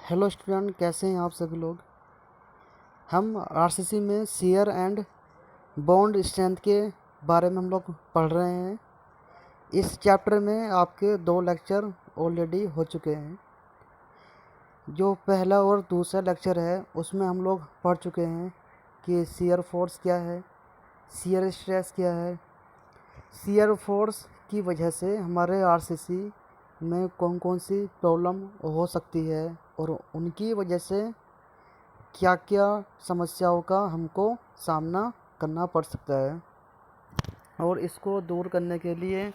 Hello student, कैसे हैं आप सभी लोग। हम आरसीसी में शियर एंड बॉन्ड स्ट्रेंथ के बारे में हम लोग पढ़ रहे हैं। इस चैप्टर में आपके 2 लेक्चर ऑलरेडी हो चुके हैं। जो पहला और दूसरा लेक्चर है उसमें हम लोग पढ़ चुके हैं कि शियर फोर्स क्या है, शियर स्ट्रेस क्या है, शियर फोर्स की वजह से हमारे आरसीसी में कौन कौन सी प्रॉब्लम हो सकती है और उनकी वजह से क्या क्या समस्याओं का हमको सामना करना पड़ सकता है और इसको दूर करने के लिए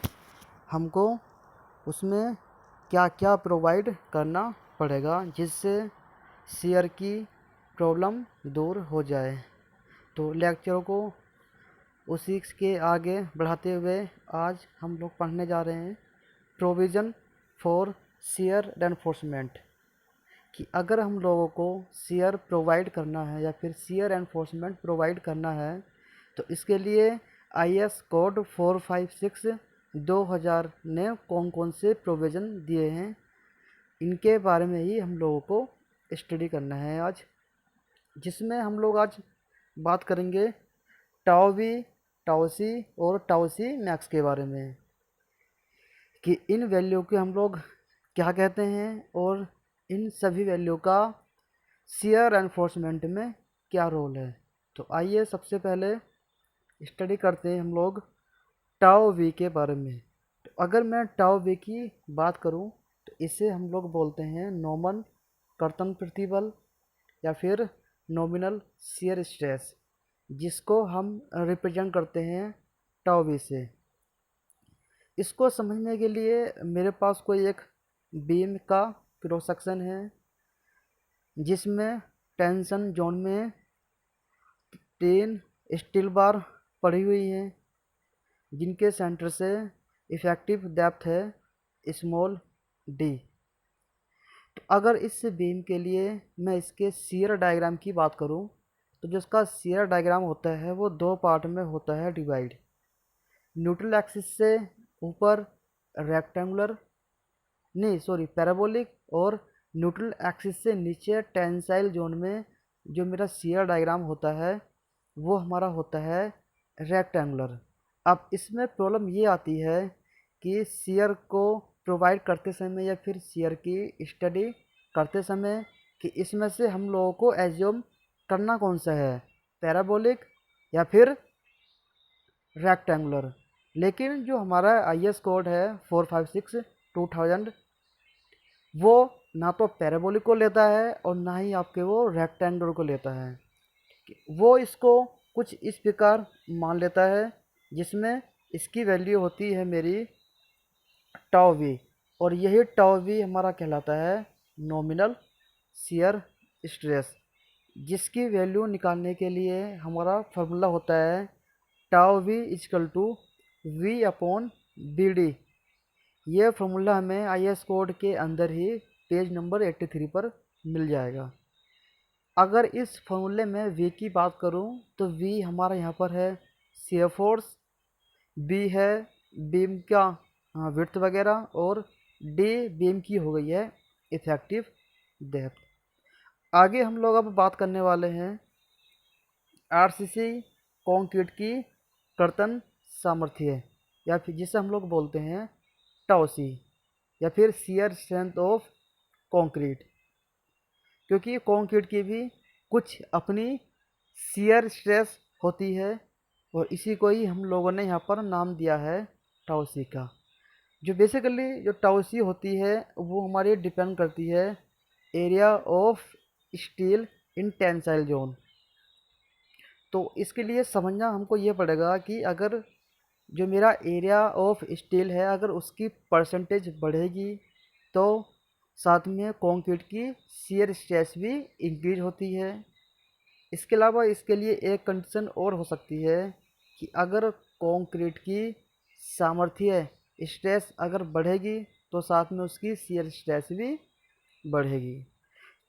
हमको उसमें क्या क्या प्रोवाइड करना पड़ेगा जिससे शियर की प्रॉब्लम दूर हो जाए। तो लेक्चर को उसी के आगे बढ़ाते हुए आज हम लोग पढ़ने जा रहे हैं प्रोविज़न फॉर शियर रेनफोर्समेंट, कि अगर हम लोगों को शियर प्रोवाइड करना है या फिर शियर एनफोर्समेंट प्रोवाइड करना है तो इसके लिए IS कोड 456 2000 ने कौन कौन से प्रोविज़न दिए हैं, इनके बारे में ही हम लोगों को स्टडी करना है आज, जिसमें हम लोग आज बात करेंगे टाउ वी, टाउ सी और टाउ सी मैक्स के बारे में, कि इन वैल्यू के हम लोग क्या कहते हैं और इन सभी वैल्यू का शियर एनफोर्समेंट में क्या रोल है। तो आइए सबसे पहले स्टडी करते हैं हम लोग टाउ वी के बारे में। तो अगर मैं टाउ वी की बात करूं तो इसे हम लोग बोलते हैं नॉर्मल कर्तन प्रतिबल या फिर नॉमिनल शियर स्ट्रेस, जिसको हम रिप्रेजेंट करते हैं टाउ वी से। इसको समझने के लिए मेरे पास कोई एक बीम का क्रॉस सेक्शन है जिसमें टेंशन जोन में 3 स्टील बार पड़ी हुई हैं जिनके सेंटर से इफ़ेक्टिव डेप्थ है स्मॉल डी। तो अगर इस बीम के लिए मैं इसके शियर डायग्राम की बात करूं तो जो इसका शियर डायग्राम होता है वो 2 पार्ट में होता है डिवाइड। न्यूट्रल एक्सिस से ऊपर रेक्टेंगुलर नहीं सॉरी पैराबोलिक और न्यूट्रल एक्सिस से नीचे टेंसाइल जोन में जो मेरा शियर डायग्राम होता है वो हमारा होता है रेक्टेंगुलर। अब इसमें प्रॉब्लम ये आती है कि शियर को प्रोवाइड करते समय या फिर शियर की स्टडी करते समय कि इसमें से हम लोगों को एज्यूम करना कौन सा है, पैराबोलिक या फिर रेक्टेंगुलर। लेकिन जो हमारा IS कोड है 456 2000 वो ना तो पैराबोलिक को लेता है और ना ही आपके वो रेक्टेंगुलर को लेता है। वो इसको कुछ इस प्रकार मान लेता है जिसमें इसकी वैल्यू होती है मेरी टाउ वी, और यही टाउ वी हमारा कहलाता है नॉमिनल शियर स्ट्रेस, जिसकी वैल्यू निकालने के लिए हमारा फार्मूला होता है tau V equal to V upon B D. ये फार्मूला हमें IS कोड के अंदर ही पेज नंबर 83 पर मिल जाएगा। अगर इस फार्मूले में V की बात करूं तो V हमारा यहाँ पर है शियर फोर्स, B है बीम का विड्थ वगैरह और D बीम की हो गई है इफेक्टिव डेप्थ। आगे हम लोग अब बात करने वाले हैं RCC कंक्रीट की कर्तन सामर्थ्य या फिर जिसे हम लोग बोलते हैं टाउ सी या फिर शियर स्ट्रेंथ ऑफ कंक्रीट, क्योंकि कंक्रीट की भी कुछ अपनी शियर स्ट्रेस होती है और इसी को ही हम लोगों ने यहाँ पर नाम दिया है टाउ सी का। जो बेसिकली जो टाउ सी होती है वो हमारी डिपेंड करती है area of steel in tensile zone. तो इसके लिए समझना हमको ये पड़ेगा कि अगर जो मेरा एरिया ऑफ स्टील है अगर उसकी परसेंटेज बढ़ेगी तो साथ में कंक्रीट की शियर स्ट्रेस भी इंक्रीज होती है। इसके अलावा इसके लिए एक कंडीशन और हो सकती है कि अगर कंक्रीट की सामर्थ्य स्ट्रेस अगर बढ़ेगी तो साथ में उसकी शियर स्ट्रेस भी बढ़ेगी।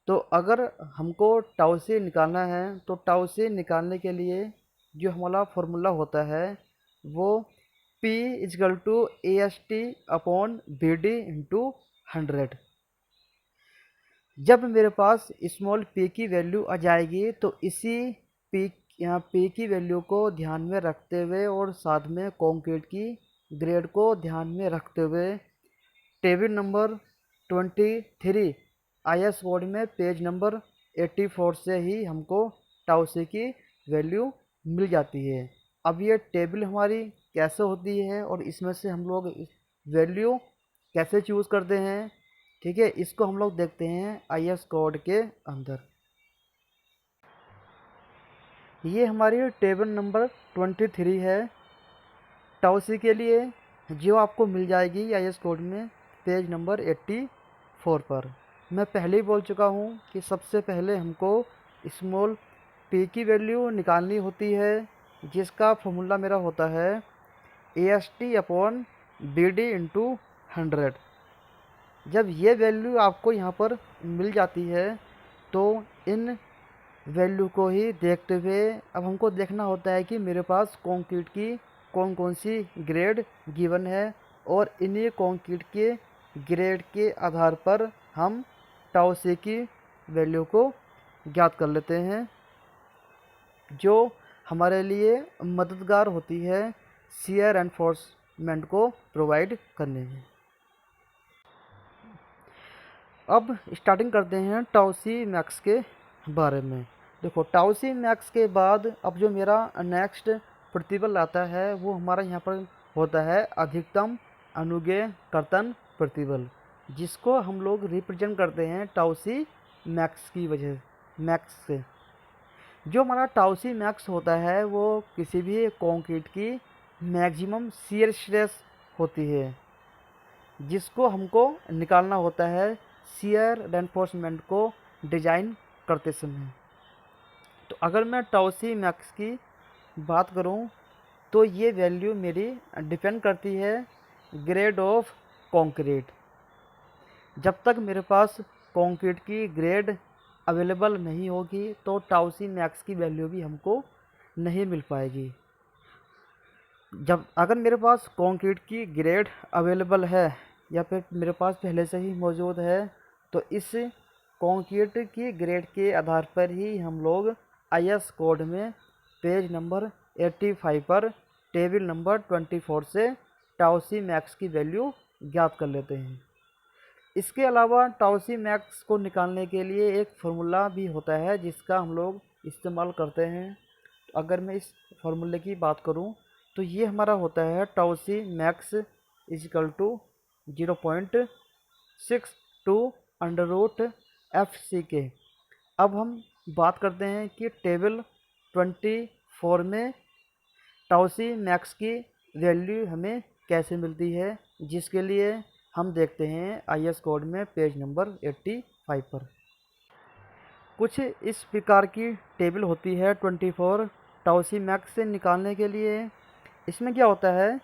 तो अगर हमको टाउ से निकालना है तो टाउ से निकालने के लिए जो हमारा फॉर्मूला होता है वो P equal to AST upon BD into 100। जब मेरे पास स्मॉल p की वैल्यू आ जाएगी तो इसी p यहाँ p की वैल्यू को ध्यान में रखते हुए और साथ में कंक्रीट की ग्रेड को ध्यान में रखते हुए टेबल नंबर 23 IS कोड में पेज नंबर 84 से ही हमको टाउ सी की वैल्यू मिल जाती है। अब ये टेबल हमारी कैसे होती है और इसमें से हम लोग वैल्यू कैसे चूज़ करते हैं, ठीक है, इसको हम लोग देखते हैं IS कोड के अंदर। ये हमारी टेबल नंबर 23 है टाउ सी के लिए, जो आपको मिल जाएगी IS कोड में पेज नंबर 84 पर। मैं पहले ही बोल चुका हूँ कि सबसे पहले हमको स्मॉल p की वैल्यू निकालनी होती है, जिसका फॉर्मूला मेरा होता है AST/BD × 100। जब ये वैल्यू आपको यहाँ पर मिल जाती है तो इन वैल्यू को ही देखते हुए अब हमको देखना होता है कि मेरे पास कंक्रीट की कौन कौन सी ग्रेड गिवन है, और इन्हीं कंक्रीट के ग्रेड के आधार पर हम टाउ सी की वैल्यू को ज्ञात कर लेते हैं, जो हमारे लिए मददगार होती है शियर एनफोर्समेंट को प्रोवाइड करने में। अब स्टार्टिंग करते हैं टाउ सी मैक्स के बारे में। देखो, टाउ सी मैक्स के बाद अब जो मेरा नेक्स्ट प्रतिबल आता है वो हमारा यहाँ पर होता है अधिकतम अनुज्ञेय कर्तन प्रतिबल, जिसको हम लोग रिप्रेजेंट करते हैं टाउ सी मैक्स की वजह मैक्स से। जो हमारा टाउ सी मैक्स होता है वो किसी भी कंक्रीट की मैक्सिमम शियर स्ट्रेस होती है, जिसको हमको निकालना होता है शियर रेनफोर्समेंट को डिजाइन करते समय। तो अगर मैं टाउ सी मैक्स की बात करूं तो ये वैल्यू मेरी डिपेंड करती है ग्रेड ऑफ कंक्रीट। जब तक मेरे पास कंक्रीट की ग्रेड अवेलेबल नहीं होगी तो टाउ सी मैक्स की वैल्यू भी हमको नहीं मिल पाएगी। जब अगर मेरे पास कंक्रीट की ग्रेड अवेलेबल है या फिर मेरे पास पहले से ही मौजूद है, तो इस कंक्रीट की ग्रेड के आधार पर ही हम लोग IS कोड में पेज नंबर 85 पर टेबल नंबर 24 से टाउ सी मैक्स की वैल्यू ज्ञात कर लेते हैं। इसके अलावा टाउ सी मैक्स को निकालने के लिए एक फार्मूला भी होता है जिसका हम लोग इस्तेमाल करते हैं। अगर मैं इस फार्मूले की बात करूं तो ये हमारा होता है टाउ सी मैक्स = 0.62 √FCK। अब हम बात करते हैं कि टेबल 24 में टाउ सी मैक्स की वैल्यू हमें कैसे मिलती है, जिसके लिए हम देखते हैं IS कोड में पेज नंबर 85 पर। कुछ इस प्रकार की टेबल होती है 24 टाउ सी मैक्स से निकालने के लिए। इसमें क्या होता है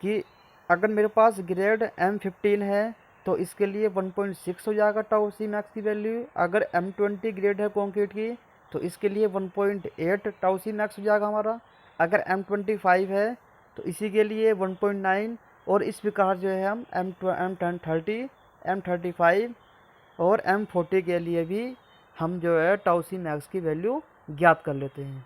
कि अगर मेरे पास ग्रेड M15 है तो इसके लिए 1.6 हो जाएगा टाउ सी मैक्स की वैल्यू। अगर M20 ग्रेड है कंक्रीट की तो इसके लिए 1.8 टाउ सी मैक्स हो जाएगा हमारा। अगर M25 है तो इसी के लिए 1.9, और इस प्रकार जो है हम M30, M35 और M40 के लिए भी हम जो है टाउ सी मैक्स की वैल्यू ज्ञात कर लेते हैं।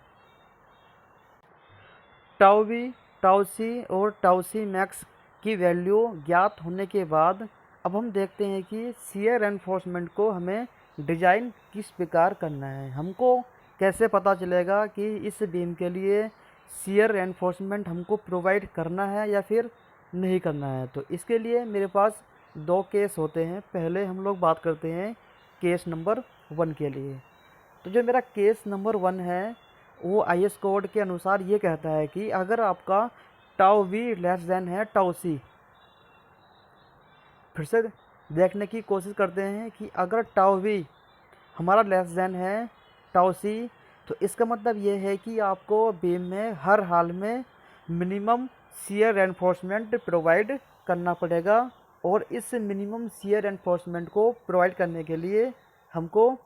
टाउ बी, टाउ सी और टाउ सी मैक्स की वैल्यू ज्ञात होने के बाद अब हम देखते हैं कि शियर एनफोर्समेंट को हमें डिज़ाइन किस प्रकार करना है। हमको कैसे पता चलेगा कि इस बीम के लिए शियर एनफोर्समेंट हमको प्रोवाइड करना है या फिर नहीं करना है। तो इसके लिए मेरे पास 2 केस होते हैं। पहले हम लोग बात करते हैं केस नंबर 1 के लिए। तो जो मेरा केस नंबर 1 है वो IS कोड के अनुसार ये कहता है कि अगर आपका टाउ वी लेस देन है टाउ सी। फिर से देखने की कोशिश करते हैं कि अगर टाउ वी हमारा लेस देन है टाउ सी, तो इसका मतलब ये है कि आपको बीम में हर हाल में मिनिमम शियर एनफोर्समेंट प्रोवाइड करना पड़ेगा। और इस मिनिमम शियर एनफोर्समेंट को प्रोवाइड करने के लिए हमको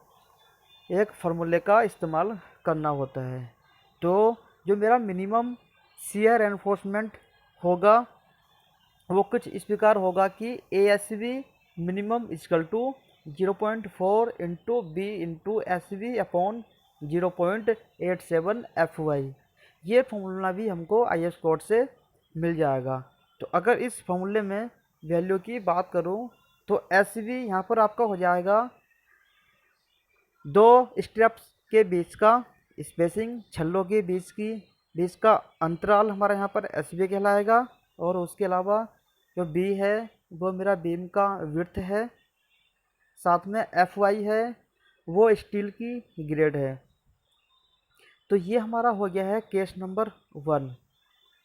एक फार्मूले का इस्तेमाल करना होता है। तो जो मेरा मिनिमम शियर एनफोर्समेंट होगा वो कुछ इस प्रकार होगा कि ASB minimum = 0.4 into B into S V upon 0.87 F Y. ये फॉर्मूला भी हमको आई एस कोड से मिल जाएगा। तो अगर इस फॉर्मूले में वैल्यू की बात करूं तो एस वी यहाँ पर आपका हो जाएगा 2 स्टेप्स के बीच का स्पेसिंग, छल्लों के बीच का अंतराल हमारा यहाँ पर एस वी कहलाएगा। और उसके अलावा जो बी है वो मेरा बीम का विड्थ है, साथ में एफ वाई है वो स्टील की ग्रेड है। तो ये हमारा हो गया है केस नंबर 1।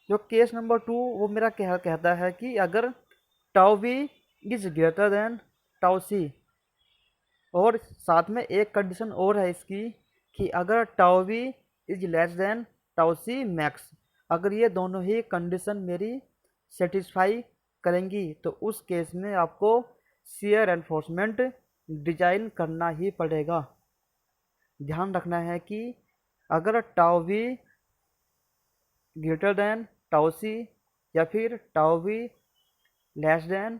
जो केस नंबर 2 वो मेरा कहता है कि अगर tau V is greater than tau C, और साथ में एक कंडीशन और है इसकी कि अगर tau V is less than tau C max, अगर ये दोनों ही कंडीशन मेरी सेटिस्फाई करेंगी तो उस केस में आपको शियर एनफोर्समेंट डिजाइन करना ही पड़ेगा। ध्यान रखना है कि अगर tau V greater than tau C या फिर tau V less than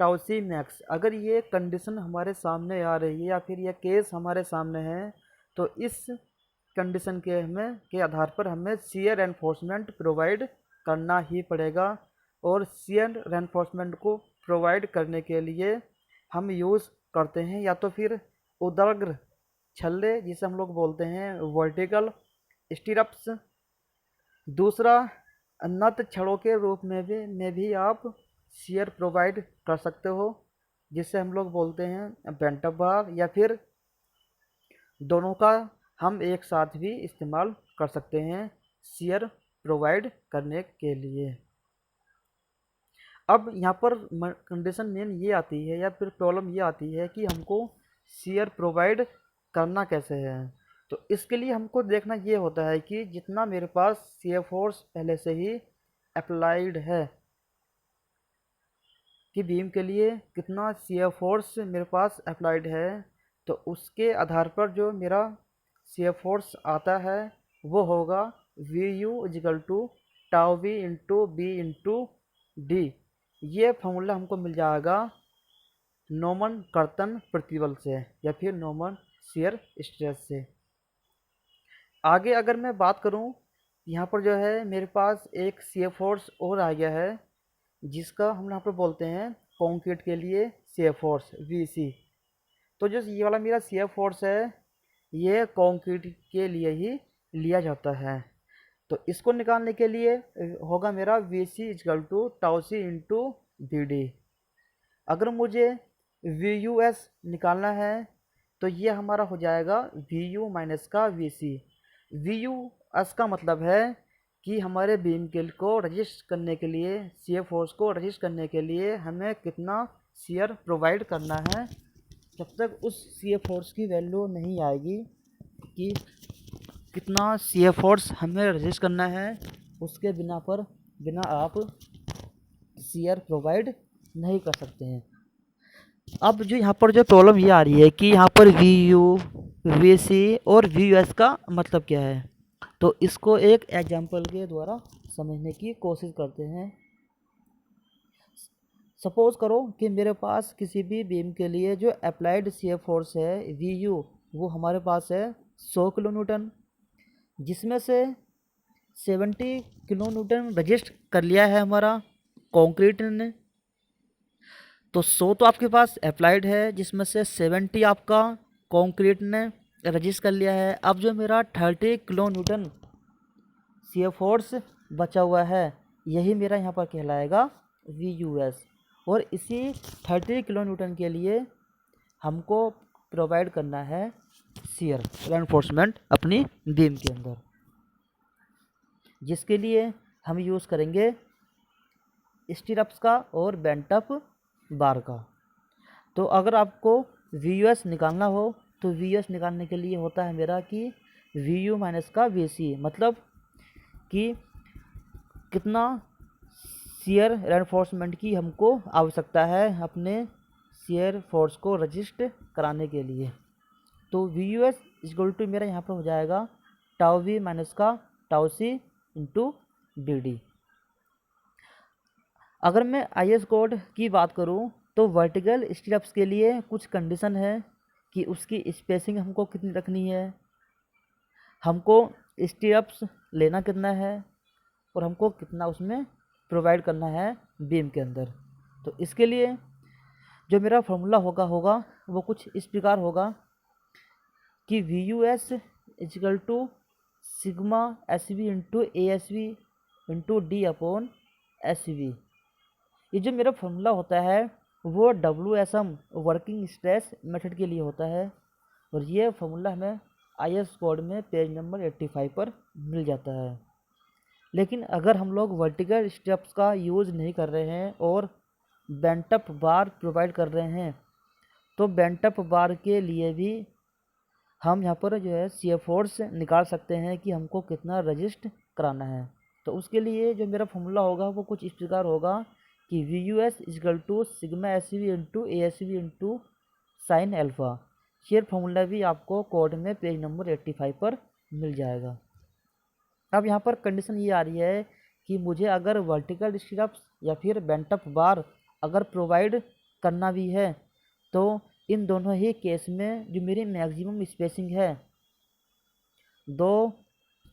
tau C max, अगर ये कंडीशन हमारे सामने आ रही है या फिर ये केस हमारे सामने है तो इस कंडीशन के आधार पर हमें शियर एनफोर्समेंट प्रोवाइड करना ही पड़ेगा। और शियर एनफोर्समेंट को प्रोवाइड करने के लिए हम यूज़ करते हैं या तो फिर उदग्र छल्ले जिसे हम लोग बोलते हैं वर्टिकल स्टीरप्स, दूसरा नत छड़ों के रूप में भी आप शियर प्रोवाइड कर सकते हो जिसे हम लोग बोलते हैं बेंटअप बार, या फिर दोनों का हम एक साथ भी इस्तेमाल कर सकते हैं शियर प्रोवाइड करने के लिए। अब यहाँ पर कंडीशन मेन ये आती है या फिर प्रॉब्लम ये आती है कि हमको शियर प्रोवाइड करना कैसे है। तो इसके लिए हमको देखना ये होता है कि जितना मेरे पास शियर फोर्स पहले से ही अप्लाइड है कि बीम के लिए कितना शियर फोर्स मेरे पास अप्लाइड है, तो उसके आधार पर जो मेरा शियर फोर्स आता है वो होगा V U equal to tau V into B into D. ये फॉर्मूला हमको मिल जाएगा नॉर्मन कर्तन प्रतिबल से या फिर नॉर्मन शियर स्ट्रेस से। आगे अगर मैं बात करूं, यहाँ पर जो है मेरे पास एक शियर फोर्स और आ गया है जिसका हम यहाँ पर बोलते हैं कंक्रीट के लिए शियर फोर्स वीसी। तो जो ये वाला मेरा शियर फोर्स है ये कंक्रीट के लिए ही लिया जाता है। तो इसको निकालने के लिए होगा मेरा V C equal to tau C into V D. अगर मुझे वी यू एस निकालना है तो ये हमारा हो जाएगा वी यू माइनस का V C. V U S का मतलब है कि हमारे बीम किल को रजिस्ट करने के लिए, शियर फोर्स को रजिस्ट करने के लिए हमें कितना शियर प्रोवाइड करना है। जब तक उस शियर फोर्स की वैल्यू नहीं आएगी कि कितना शियर फोर्स हमें रजिस्ट करना है, उसके बिना आप शियर प्रोवाइड नहीं कर सकते हैं। अब जो यहाँ पर जो प्रॉब्लम ये आ रही है कि यहाँ पर वी यू, वी सी और वी यू एस का मतलब क्या है, तो इसको एक एग्जाम्पल के द्वारा समझने की कोशिश करते हैं। सपोज़ करो कि मेरे पास किसी भी बीम के लिए जो अप्लाइड शियर फोर्स है वी यू वो हमारे पास है 100 किलो न्यूटन, जिसमें से 70 किलो न्यूटन रजिस्ट कर लिया है हमारा कंक्रीट ने। तो 100 तो आपके पास अप्लाइड है जिसमें से 70 आपका कंक्रीट ने रजिस्ट कर लिया है। अब जो मेरा 30 किलो न्यूटन शियर फोर्स बचा हुआ है यही मेरा यहाँ पर कहलाएगा वी यू एस। और इसी 30 किलो न्यूटन के लिए हमको प्रोवाइड करना है शियर रेनफोर्समेंट अपनी बीम के अंदर, जिसके लिए हम यूज़ करेंगे स्टीरप्स का और बेंटअप बार का। तो अगर आपको वी यू एस निकालना हो तो वी यू एस निकालने के लिए होता है मेरा कि वी यू माइनस का वी सी, मतलब कि कितना शियर रेनफोर्समेंट की हमको आवश्यकता है अपने शियर फोर्स को रजिस्ट कराने के लिए। तो V U S equal to मेरा यहाँ पर हो जाएगा टाउ वी माइनस का tau C into D D. अगर मैं आई एस कोड की बात करूँ तो वर्टिकल स्टेप्स के लिए कुछ कंडीशन है कि उसकी स्पेसिंग हमको कितनी रखनी है, हमको स्टेप्स लेना कितना है और हमको कितना उसमें प्रोवाइड करना है बीम के अंदर। तो इसके लिए जो मेरा फॉर्मूला होगा वो कुछ इस प्रकार होगा कि V U S equal to sigma S V into A S V into D upon S V. ये जो मेरा फॉर्मूला होता है वो W S M working stress method के लिए होता है, और ये फार्मूला हमें IS कोड में पेज नंबर 85 पर मिल जाता है। लेकिन अगर हम लोग वर्टिकल स्टेप्स का यूज़ नहीं कर रहे हैं और बेंटअप बार प्रोवाइड कर रहे हैं, तो बेंटअप बार के लिए भी हम यहाँ पर जो है शियर फोर्स निकाल सकते हैं कि हमको कितना रजिस्ट कराना है। तो उसके लिए जो मेरा फॉर्मूला होगा वो कुछ इस प्रकार होगा कि V U S equal to sigma S V into A S V into sine alpha. Shear formula भी आपको कोड में पेज नंबर 85 पर मिल जाएगा। अब यहाँ पर कंडीशन ये आ रही है कि मुझे अगर वर्टिकल स्टेप्स या फिर बेंटअप बार अगर प्रोवाइड करना भी है, तो इन दोनों ही केस में जो मेरी मैक्सिमम स्पेसिंग है दो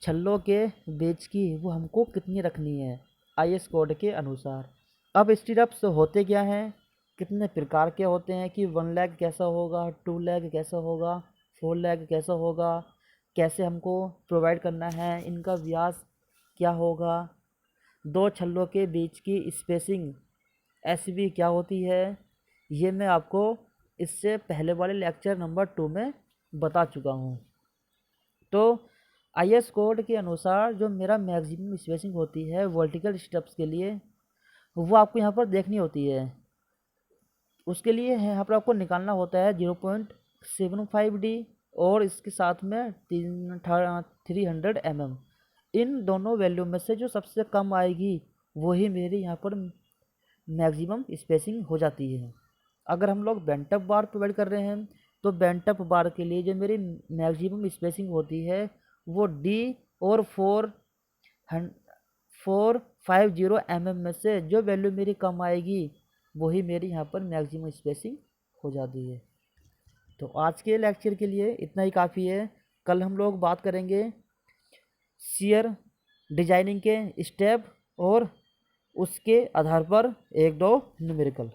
छल्लों के बीच की वो हमको कितनी रखनी है IS कोड के अनुसार। अब स्टेप्स होते क्या हैं, कितने प्रकार के होते हैं कि 1 लेग कैसा होगा, 2 लेग कैसा होगा, 4 लेग कैसा होगा, कैसे हमको प्रोवाइड करना है, इनका व्यास क्या होगा, दो छल्लों के बीच की स्पेसिंग SB क्या होती है, ये मैं आपको इससे पहले वाले लेक्चर नंबर 2 में बता चुका हूँ। तो IS कोड के अनुसार जो मेरा मैक्सिमम स्पेसिंग होती है वर्टिकल स्टेप्स के लिए वो आपको यहाँ पर देखनी होती है। उसके लिए यहाँ पर आपको निकालना होता है 0.75D और इसके साथ में 300 mm। इन दोनों वैल्यू में से जो सबसे कम आएगी वही मेरी यहाँ पर मैक्सिमम स्पेसिंग हो जाती है। अगर हम लोग बेंटअप बार प्रोवाइड कर रहे हैं तो बेंटअप बार के लिए जो मेरी मैक्सिमम स्पेसिंग होती है वो D और 450 mm में से जो वैल्यू मेरी कम आएगी वही मेरी यहाँ पर मैक्सिमम स्पेसिंग हो जाती है। तो आज के लेक्चर के लिए इतना ही काफ़ी है। कल हम लोग बात करेंगे शियर डिजाइनिंग के स्टेप और उसके आधार पर 1-2 न्यूमेरिकल।